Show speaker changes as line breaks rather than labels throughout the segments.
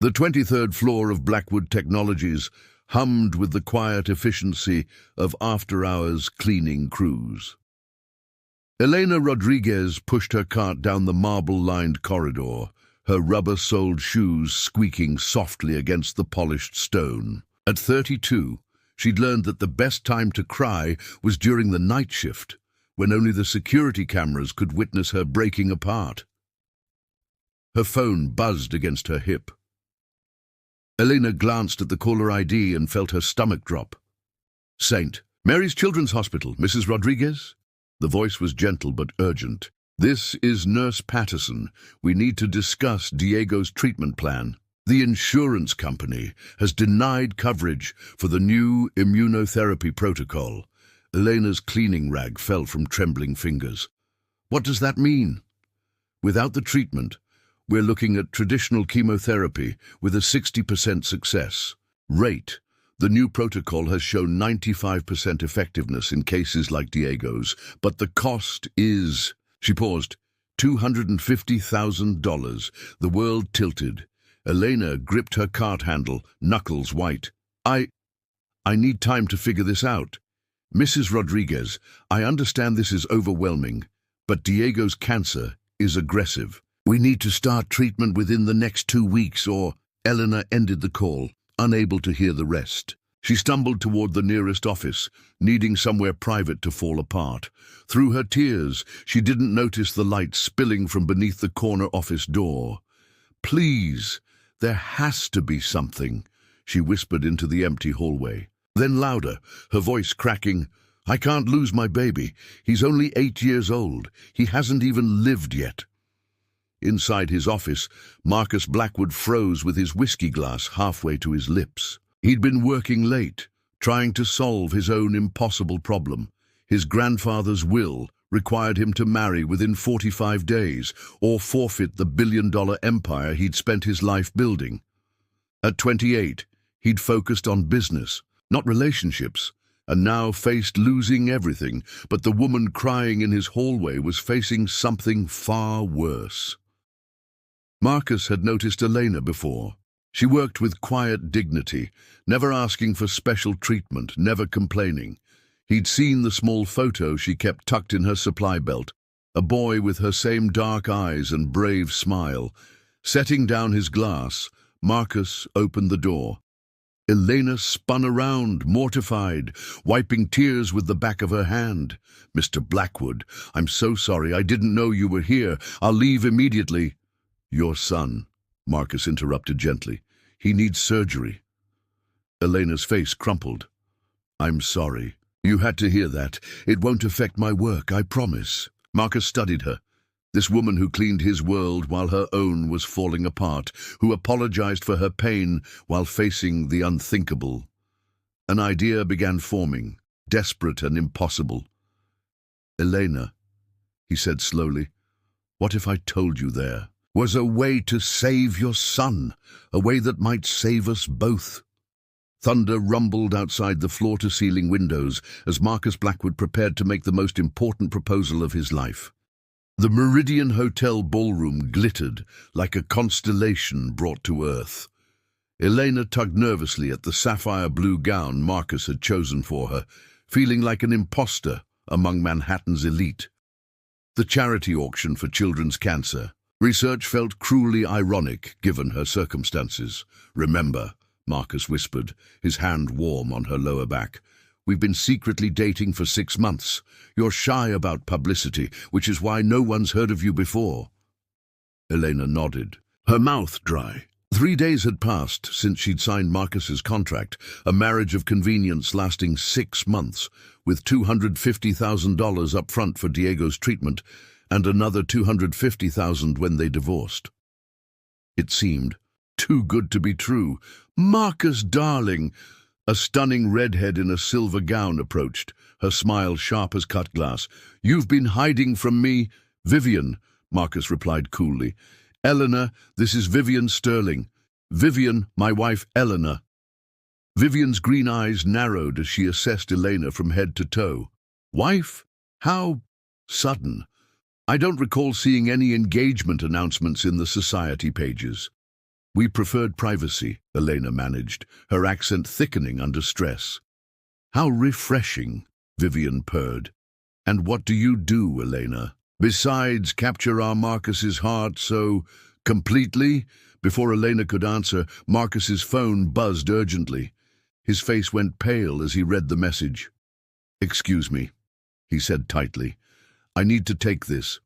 The 23rd floor of Blackwood Technologies hummed with the quiet efficiency of after-hours cleaning crews. Elena Rodriguez pushed her cart down the marble-lined corridor, her rubber-soled shoes squeaking softly against the polished stone. At 32, she'd learned that the best time to cry was during the night shift, when only the security cameras could witness her breaking apart. Her phone buzzed against her hip. Elena glanced at the caller ID and felt her stomach drop. St. Mary's Children's Hospital, Mrs. Rodriguez? The voice was gentle but urgent. This is Nurse Patterson. We need to discuss Diego's treatment plan. The insurance company has denied coverage for the new immunotherapy protocol. Elena's cleaning rag fell from trembling fingers. What does that mean? Without the treatment, we're looking at traditional chemotherapy with a 60% success rate. The new protocol has shown 95% effectiveness in cases like Diego's, but the cost is, she paused, $250,000. The world tilted. Elena gripped her cart handle, knuckles white. I need time to figure this out. Mrs. Rodriguez, I understand this is overwhelming, but Diego's cancer is aggressive. We need to start treatment within the next 2 weeks, or... Elena ended the call, unable to hear the rest. She stumbled toward the nearest office, needing somewhere private to fall apart. Through her tears, she didn't notice the light spilling from beneath the corner office door. Please, there has to be something, she whispered into the empty hallway. Then louder, her voice cracking, I can't lose my baby. He's only 8 years old. He hasn't even lived yet. Inside his office, Marcus Blackwood froze with his whiskey glass halfway to his lips. He'd been working late, trying to solve his own impossible problem. His grandfather's will required him to marry within 45 days or forfeit the billion-dollar empire he'd spent his life building. At 28, he'd focused on business, not relationships, and now faced losing everything, but the woman crying in his hallway was facing something far worse. Marcus had noticed Elena before. She worked with quiet dignity, never asking for special treatment, never complaining. He'd seen the small photo she kept tucked in her supply belt, a boy with her same dark eyes and brave smile. Setting down his glass, Marcus opened the door. Elena spun around, mortified, wiping tears with the back of her hand. Mr. Blackwood, I'm so sorry. I didn't know you were here. I'll leave immediately. Your son, Marcus interrupted gently. He needs surgery. Elena's face crumpled. I'm sorry. You had to hear that. It won't affect my work, I promise. Marcus studied her. This woman who cleaned his world while her own was falling apart, who apologized for her pain while facing the unthinkable. An idea began forming, desperate and impossible. Elena, he said slowly, what if I told you there was a way to save your son, a way that might save us both? Thunder rumbled outside the floor-to-ceiling windows as Marcus Blackwood prepared to make the most important proposal of his life. The Meridian Hotel ballroom glittered like a constellation brought to earth. Elena tugged nervously at the sapphire-blue gown Marcus had chosen for her, feeling like an imposter among Manhattan's elite. The charity auction for children's cancer. Research felt cruelly ironic given her circumstances. Remember, Marcus whispered, his hand warm on her lower back. We've been secretly dating for 6 months. You're shy about publicity, which is why no one's heard of you before. Elena nodded, her mouth dry. 3 days had passed since she'd signed Marcus's contract, a marriage of convenience lasting 6 months, with $250,000 up front for Diego's treatment, and another $250,000 when they divorced. It seemed too good to be true. Marcus, darling! A stunning redhead in a silver gown approached, her smile sharp as cut glass. You've been hiding from me? Vivian, Marcus replied coolly. Eleanor, this is Vivian Sterling. Vivian, my wife Eleanor. Vivian's green eyes narrowed as she assessed Elena from head to toe. Wife? How sudden. I don't recall seeing any engagement announcements in the society pages. We preferred privacy, Elena managed, her accent thickening under stress. How refreshing, Vivian purred. And what do you do, Elena? Besides capture our Marcus's heart so completely? Before Elena could answer, Marcus's phone buzzed urgently. His face went pale as he read the message. "Excuse me," he said tightly. "I need to take this."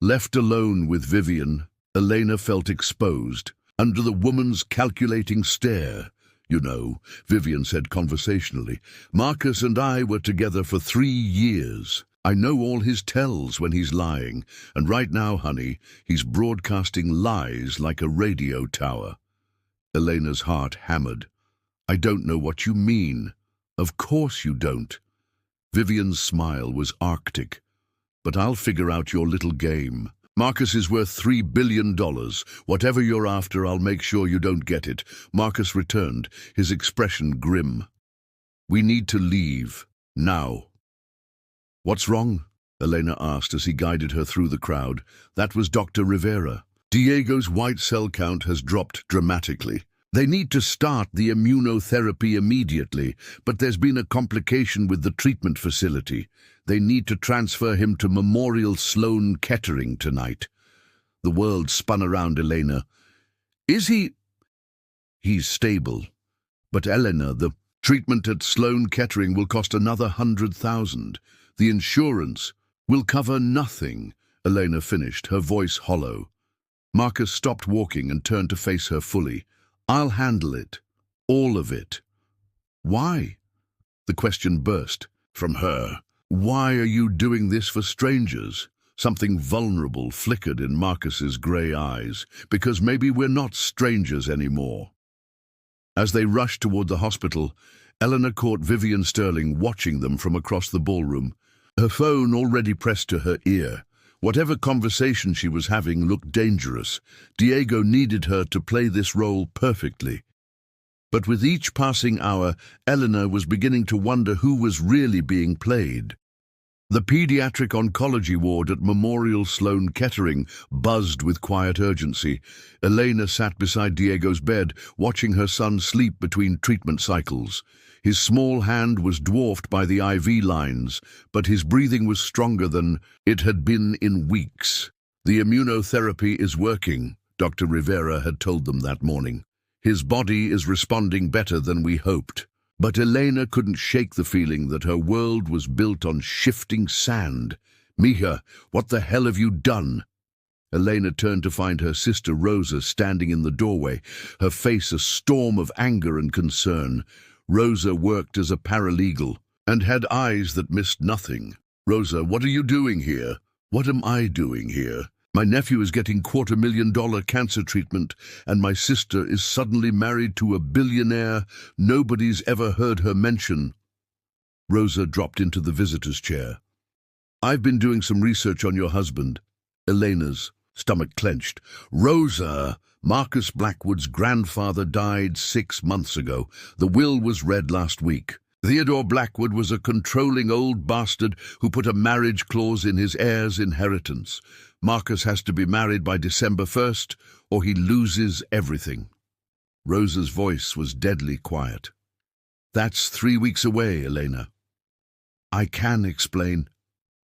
Left alone with Vivian, Elena felt exposed. Under the woman's calculating stare. "You know," Vivian said conversationally, "Marcus and I were together for 3 years. I know all his tells when he's lying, and right now, honey, he's broadcasting lies like a radio tower." Elena's heart hammered. "I don't know what you mean." "Of course you don't." Vivian's smile was arctic. "But I'll figure out your little game. Marcus is worth $3 billion. Whatever you're after, I'll make sure you don't get it." Marcus returned, his expression grim. "We need to leave. Now." "What's wrong?" Elena asked as he guided her through the crowd. That was Dr. Rivera. "Diego's white cell count has dropped dramatically. They need to start the immunotherapy immediately, but there's been a complication with the treatment facility. They need to transfer him to Memorial Sloan Kettering tonight." The world spun around Elena. "Is he—" "He's stable. But Elena, the treatment at Sloan Kettering will cost another 100,000. The insurance will cover nothing," Elena finished, her voice hollow. Marcus stopped walking and turned to face her fully. "I'll handle it. All of it." "Why?" The question burst from her. "Why are you doing this for strangers?" Something vulnerable flickered in Marcus's grey eyes. "Because maybe we're not strangers anymore." As they rushed toward the hospital, Eleanor caught Vivian Sterling watching them from across the ballroom, her phone already pressed to her ear. Whatever conversation she was having looked dangerous. Diego needed her to play this role perfectly. But with each passing hour, Eleanor was beginning to wonder who was really being played. The pediatric oncology ward at Memorial Sloan Kettering buzzed with quiet urgency. Elena sat beside Diego's bed, watching her son sleep between treatment cycles. His small hand was dwarfed by the IV lines, but his breathing was stronger than it had been in weeks. "The immunotherapy is working," Dr. Rivera had told them that morning. "His body is responding better than we hoped." But Elena couldn't shake the feeling that her world was built on shifting sand. "Mija, what the hell have you done?" Elena turned to find her sister Rosa standing in the doorway, her face a storm of anger and concern. Rosa worked as a paralegal and had eyes that missed nothing. "Rosa, what are you doing here?" "What am I doing here? My nephew is getting $250,000 cancer treatment, and my sister is suddenly married to a billionaire nobody's ever heard her mention." Rosa dropped into the visitor's chair. "I've been doing some research on your husband." Elena's stomach clenched. "Rosa, Marcus Blackwood's grandfather died 6 months ago. The will was read last week. Theodore Blackwood was a controlling old bastard who put a marriage clause in his heir's inheritance. Marcus has to be married by December 1st, or he loses everything." Rosa's voice was deadly quiet. "That's 3 weeks away, Elena." "I can explain."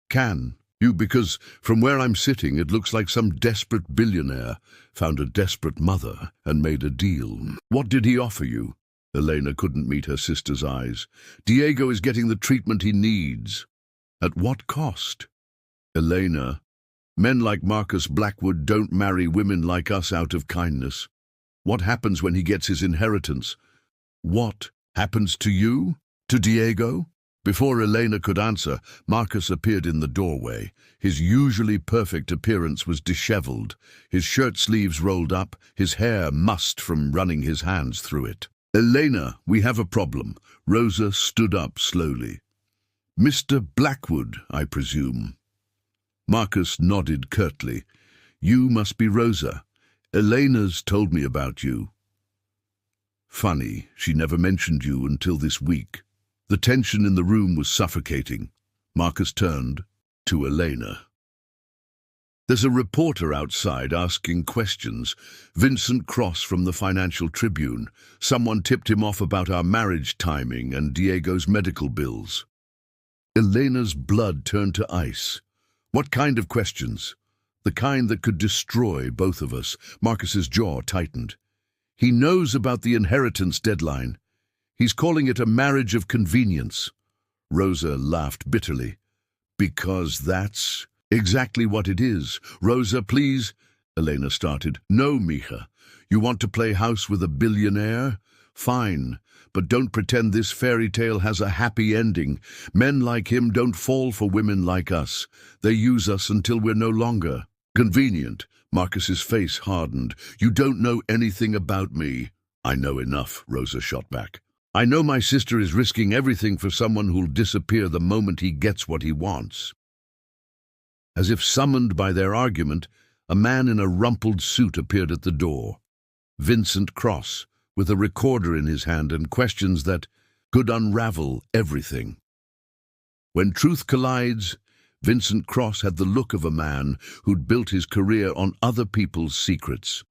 "Can you? Because from where I'm sitting, it looks like some desperate billionaire found a desperate mother and made a deal." "What did he offer you?" Elena couldn't meet her sister's eyes. "Diego is getting the treatment he needs." "At what cost?" "Elena, men like Marcus Blackwood don't marry women like us out of kindness. What happens when he gets his inheritance?" "What happens to you? To Diego?" Before Elena could answer, Marcus appeared in the doorway. His usually perfect appearance was disheveled, his shirt sleeves rolled up, his hair mussed from running his hands through it. "Elena, we have a problem." Rosa stood up slowly. "Mr. Blackwood, I presume?" Marcus nodded curtly. "You must be Rosa. Elena's told me about you." "Funny, she never mentioned you until this week." The tension in the room was suffocating. Marcus turned to Elena. There's a reporter outside asking questions. Vincent Cross from the Financial Tribune. Someone tipped him off about our marriage timing and Diego's medical bills. Elena's blood turned to ice. What kind of questions? The kind that could destroy both of us. Marcus's jaw tightened. He knows about the inheritance deadline. He's calling it a marriage of convenience. Rosa laughed bitterly. Because that's exactly what it is. Rosa, please. Elena started. No, Mija. You want to play house with a billionaire? Fine, but don't pretend this fairy tale has a happy ending. Men like him don't fall for women like us. They use us until we're no longer. Convenient. Marcus's face hardened. You don't know anything about me. I know enough, Rosa shot back. I know my sister is risking everything for someone who'll disappear the moment he gets what he wants. As if summoned by their argument, a man in a rumpled suit appeared at the door. Vincent Cross, with a recorder in his hand and questions that could unravel everything. When truth collides, Vincent Cross had the look of a man who'd built his career on other people's secrets.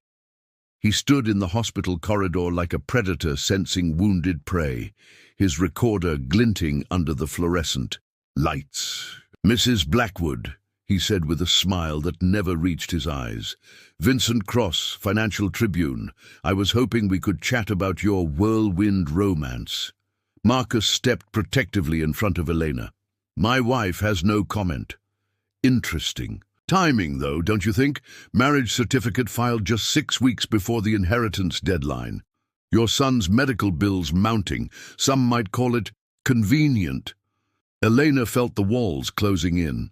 He stood in the hospital corridor like a predator sensing wounded prey, his recorder glinting under the fluorescent lights. Mrs. Blackwood, he said with a smile that never reached his eyes. Vincent Cross, Financial Tribune. I was hoping we could chat about your whirlwind romance. Marcus stepped protectively in front of Elena. My wife has no comment. Interesting. Timing, though, don't you think? Marriage certificate filed just 6 weeks before the inheritance deadline. Your son's medical bills mounting. Some might call it convenient. Elena felt the walls closing in.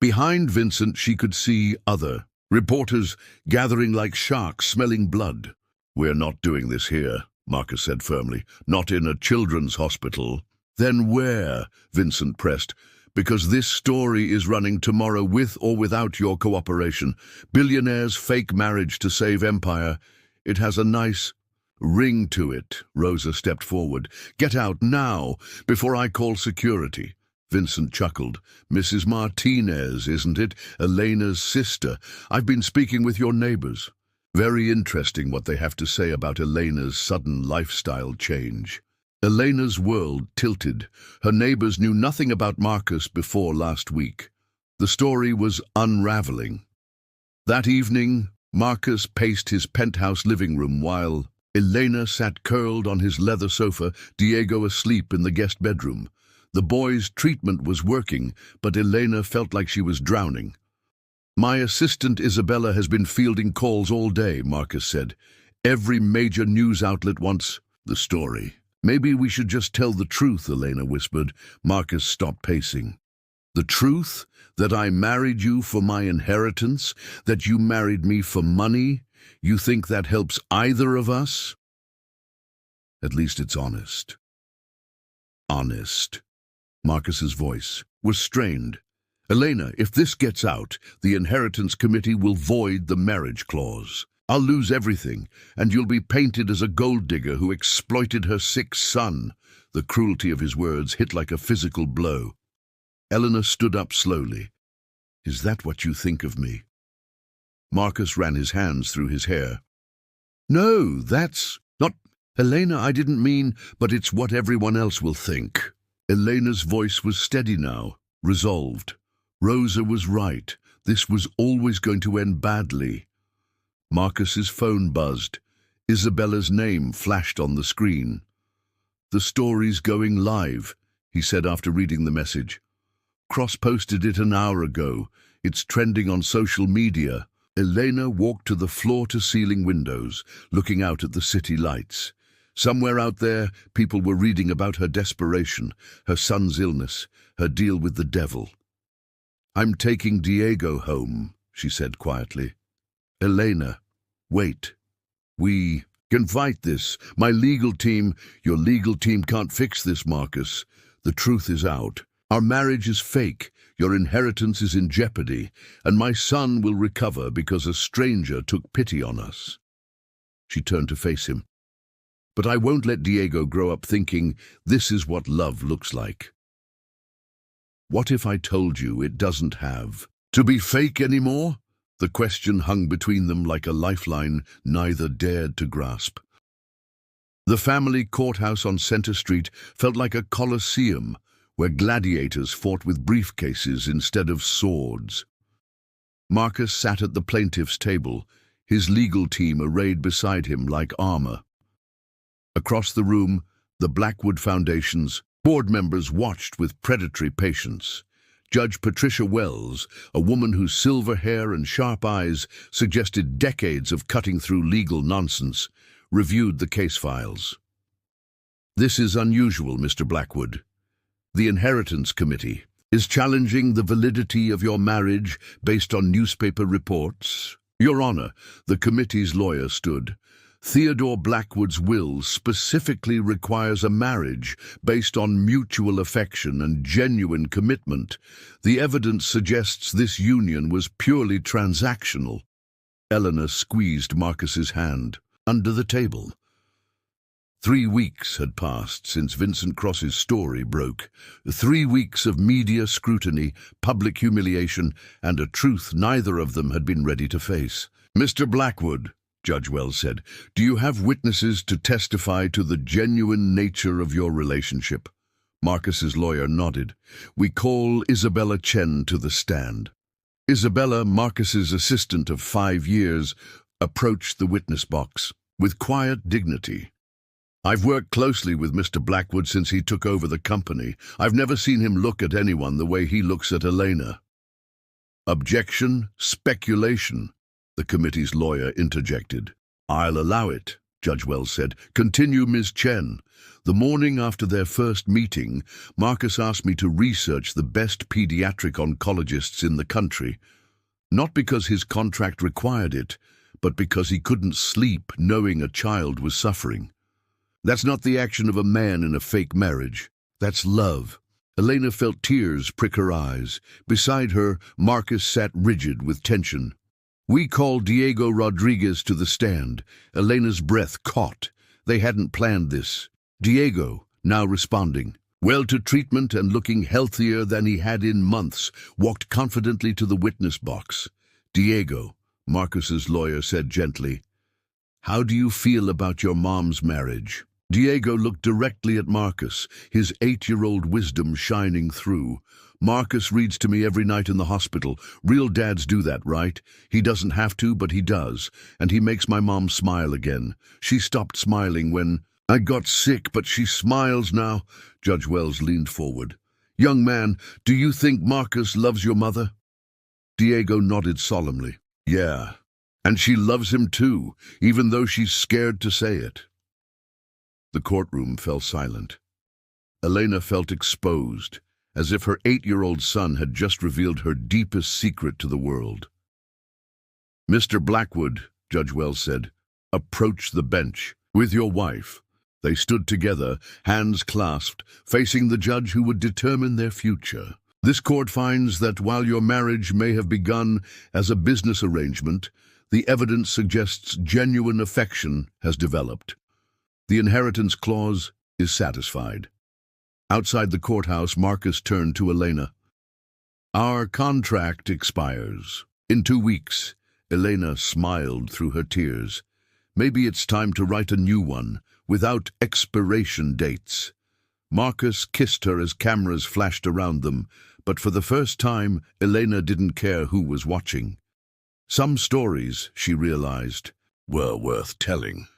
Behind Vincent, she could see other reporters gathering like sharks smelling blood. We're not doing this here, Marcus said firmly. Not in a children's hospital. Then where? Vincent pressed. Because this story is running tomorrow with or without your cooperation. Billionaire's fake marriage to save empire. It has a nice ring to it. Rosa stepped forward. Get out now, before I call security. Vincent chuckled. Mrs. Martinez, isn't it? Elena's sister. I've been speaking with your neighbors. Very interesting what they have to say about Elena's sudden lifestyle change. Elena's world tilted. Her neighbors knew nothing about Marcus before last week. The story was unraveling. That evening, Marcus paced his penthouse living room while Elena sat curled on his leather sofa, Diego asleep in the guest bedroom. The boy's treatment was working, but Elena felt like she was drowning. My assistant Isabella has been fielding calls all day, Marcus said. Every major news outlet wants the story. Maybe we should just tell the truth, Elena whispered. Marcus stopped pacing. The truth? That I married you for my inheritance? That you married me for money? You think that helps either of us? At least it's honest. Honest. Marcus's voice was strained. Elena, if this gets out, the inheritance committee will void the marriage clause. I'll lose everything, and you'll be painted as a gold digger who exploited her sick son. The cruelty of his words hit like a physical blow. Eleanor stood up slowly. Is that what you think of me? Marcus ran his hands through his hair. No, that's not... Elena, I didn't mean, but it's what everyone else will think. Elena's voice was steady now, resolved. Rosa was right. This was always going to end badly. Marcus's phone buzzed. Isabella's name flashed on the screen. The story's going live, he said after reading the message. Cross posted it an hour ago. It's trending on social media. Elena walked to the floor-to-ceiling windows, looking out at the city lights. Somewhere out there, people were reading about her desperation, her son's illness, her deal with the devil. I'm taking Diego home, she said quietly. Elena, wait. We can fight this. My legal team... Your legal team can't fix this, Marcus. The truth is out. Our marriage is fake. Your inheritance is in jeopardy, and my son will recover because a stranger took pity on us. She turned to face him. But I won't let Diego grow up thinking this is what love looks like. What if I told you it doesn't have to be fake anymore? The question hung between them like a lifeline neither dared to grasp. The family courthouse on Center Street felt like a coliseum where gladiators fought with briefcases instead of swords. Marcus sat at the plaintiff's table, his legal team arrayed beside him like armor. Across the room, the Blackwood Foundation's board members watched with predatory patience. Judge Patricia Wells, a woman whose silver hair and sharp eyes suggested decades of cutting through legal nonsense, reviewed the case files. "This is unusual, Mr. Blackwood. The Inheritance Committee is challenging the validity of your marriage based on newspaper reports." "Your Honor," the committee's lawyer stood. "Theodore Blackwood's will specifically requires a marriage based on mutual affection and genuine commitment. The evidence suggests this union was purely transactional." Eleanor squeezed Marcus's hand under the table. 3 weeks had passed since Vincent Cross's story broke. 3 weeks of media scrutiny, public humiliation, and a truth neither of them had been ready to face. "Mr. Blackwood," Judge Wells said, "do you have witnesses to testify to the genuine nature of your relationship?" Marcus's lawyer nodded. "We call Isabella Chen to the stand." Isabella, Marcus's assistant of 5 years, approached the witness box with quiet dignity. "I've worked closely with Mr. Blackwood since he took over the company. I've never seen him look at anyone the way he looks at Elena." "Objection, speculation," the committee's lawyer interjected. "I'll allow it," Judge Wells said. "Continue, Ms. Chen. The morning after their first meeting, Marcus asked me to research the best pediatric oncologists in the country. Not because his contract required it, but because he couldn't sleep knowing a child was suffering. That's not the action of a man in a fake marriage. That's love." Elena felt tears prick her eyes. Beside her, Marcus sat rigid with tension. "We call Diego Rodriguez to the stand." Elena's breath caught. They hadn't planned this. Diego, now responding, well to treatment and looking healthier than he had in months, walked confidently to the witness box. "Diego," Marcus's lawyer said gently, "how do you feel about your mom's marriage?" Diego looked directly at Marcus, his 8-year-old wisdom shining through. "Marcus reads to me every night in the hospital. Real dads do that, right? He doesn't have to, but he does. And he makes my mom smile again. She stopped smiling when I got sick, but she smiles now." Judge Wells leaned forward. "Young man, do you think Marcus loves your mother?" Diego nodded solemnly. "Yeah. And she loves him too, even though she's scared to say it." The courtroom fell silent. Elena felt exposed, as if her 8-year-old son had just revealed her deepest secret to the world. "Mr. Blackwood," Judge Wells said, "approach the bench with your wife." They stood together, hands clasped, facing the judge who would determine their future. "This court finds that while your marriage may have begun as a business arrangement, the evidence suggests genuine affection has developed. The inheritance clause is satisfied." Outside the courthouse, Marcus turned to Elena. "Our contract expires in 2 weeks." Elena smiled through her tears. "Maybe it's time to write a new one, without expiration dates." Marcus kissed her as cameras flashed around them, but for the first time, Elena didn't care who was watching. Some stories, she realized, were worth telling.